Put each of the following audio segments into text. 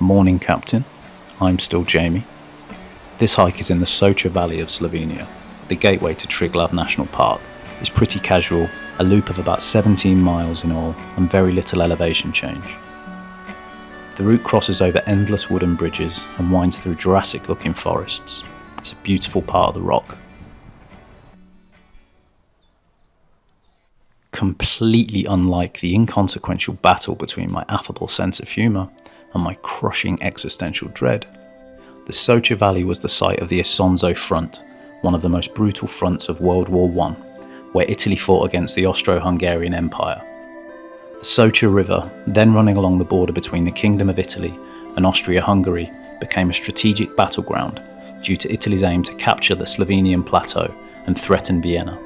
Morning Captain. I'm still Jamie. This hike is in the Soča Valley of Slovenia, the gateway to Triglav National Park. It's pretty casual, a loop of about 17 miles in all and very little elevation change. The route crosses over endless wooden bridges and winds through Jurassic-looking forests. It's a beautiful part of the rock. Completely unlike the inconsequential battle between my affable sense of humour and my crushing existential dread, the Soča Valley was the site of the Isonzo Front, one of the most brutal fronts of World War I, where Italy fought against the Austro-Hungarian Empire. The Soča River, then running along the border between the Kingdom of Italy and Austria-Hungary, became a strategic battleground due to Italy's aim to capture the Slovenian plateau and threaten Vienna.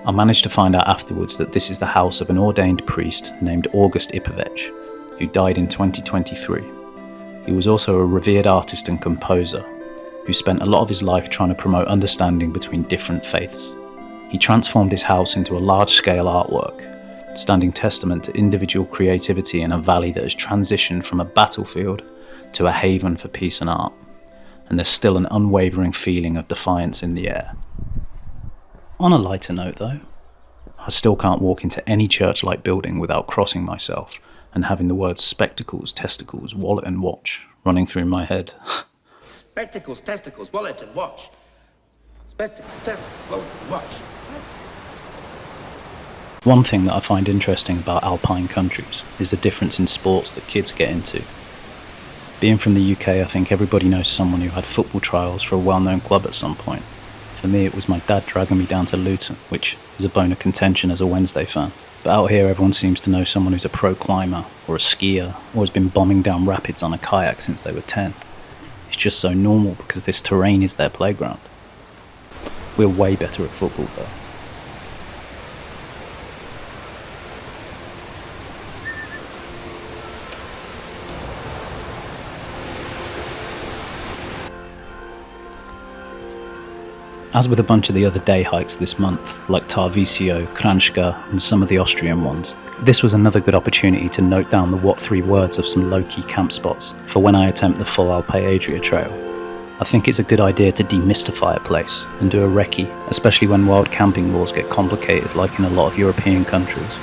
I managed to find out afterwards that this is the house of an ordained priest named August Ipavec, who died in 2023. He was also a revered artist and composer, who spent a lot of his life trying to promote understanding between different faiths. He transformed his house into a large-scale artwork, standing testament to individual creativity in a valley that has transitioned from a battlefield to a haven for peace and art, and there's still an unwavering feeling of defiance in the air. On a lighter note though, I still can't walk into any church-like building without crossing myself and having the words spectacles, testicles, wallet and watch running through my head. Spectacles, testicles, wallet and watch. Spectacles, testicles, wallet and watch. One thing that I find interesting about alpine countries is the difference in sports that kids get into. Being from the UK, I think everybody knows someone who had football trials for a well-known club at some point. For me, it was my dad dragging me down to Luton, which is a bone of contention as a Wednesday fan. But out here, everyone seems to know someone who's a pro climber, or a skier, or has been bombing down rapids on a kayak since they were 10. It's just so normal because this terrain is their playground. We're way better at football though. As with a bunch of the other day hikes this month, like Tarvisio, Kranjska and some of the Austrian ones, this was another good opportunity to note down the what 3 words of some low-key camp spots for when I attempt the full Alpe Adria trail. I think it's a good idea to demystify a place and do a recce, especially when wild camping laws get complicated like in a lot of European countries.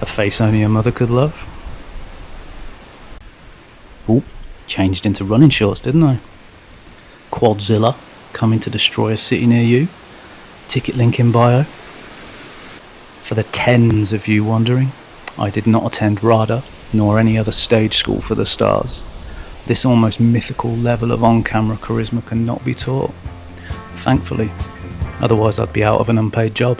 A face only a mother could love. Ooh, changed into running shorts, didn't I? Quadzilla, coming to destroy a city near you. Ticket link in bio. For the tens of you wondering, I did not attend RADA, nor any other stage school for the stars. This almost mythical level of on-camera charisma cannot be taught. Thankfully, otherwise I'd be out of an unpaid job.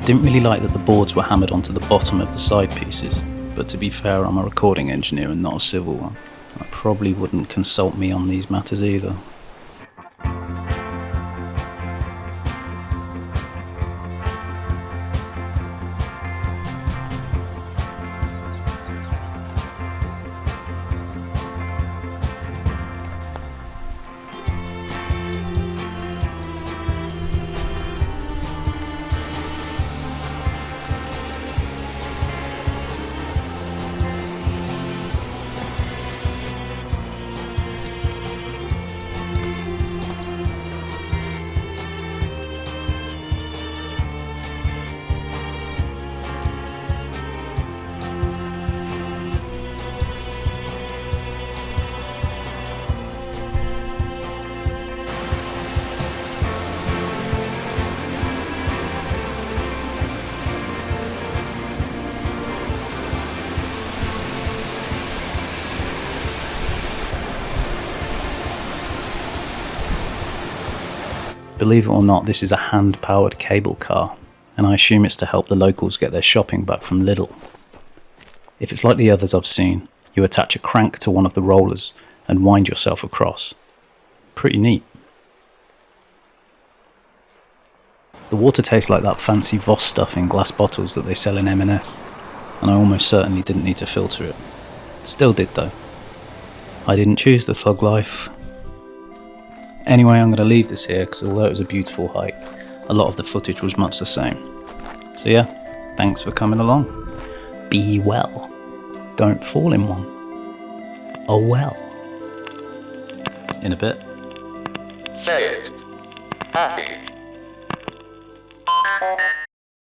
Didn't really like that the boards were hammered onto the bottom of the side pieces, but to be fair, I'm a recording engineer and not a civil one. I probably wouldn't consult me on these matters either. Believe it or not, this is a hand-powered cable car, and I assume it's to help the locals get their shopping back from Lidl. If it's like the others I've seen, you attach a crank to one of the rollers and wind yourself across. Pretty neat. The water tastes like that fancy Voss stuff in glass bottles that they sell in M&S, and I almost certainly didn't need to filter it. Still did though. I didn't choose the thug life. Anyway, I'm going to leave this here because although it was a beautiful hike, a lot of the footage was much the same. So yeah, thanks for coming along. Be well. Don't fall in one. Oh well. In a bit. Say it.